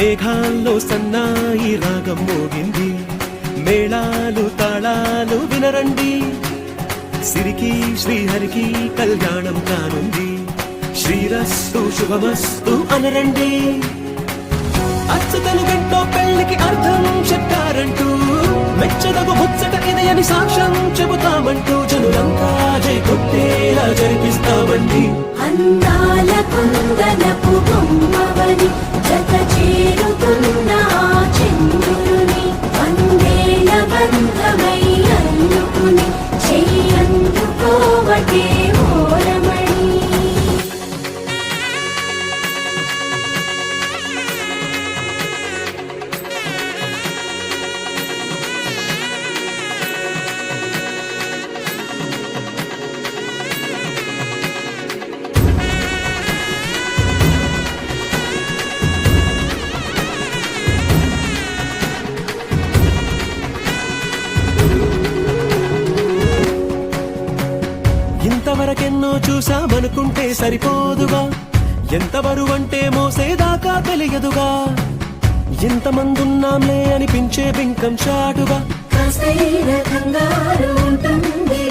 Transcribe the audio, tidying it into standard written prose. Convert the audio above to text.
మేఘాల్లో సన్నాయి రాగం మోగింది, మేళాలు తాళాలు వినరండి, సిరికి శ్రీహరికి కళ్యాణం కానుంది, శ్రీరస్తు శుభమస్తు అనరండి. అచ్చతలు గంటో పెళ్లికి అర్థం చెప్పారంటూ, మెచ్చదగు ముచ్చట ఇదయని సాక్ష్యం చెబుతామంటూ, జనులంతా జై కొట్టేలా జరిపిస్తామండి. అందాల కుందనపు బొమ్మవని జత చేరుతున్న చంద్రుని, వందేల బంధమై అల్లుకుని చెయ్యందుకోవటే ఓరమణి. ఇంతవరకెన్నో చూసామనుకుంటే సరిపోదుగా, ఎంత బరువంటే మోసేదాకా తెలియదుగా, ఇంతమందున్నాంలే అనిపించే బింకం చాటుగా. కాస్తైన కంగారు ఉంటుంది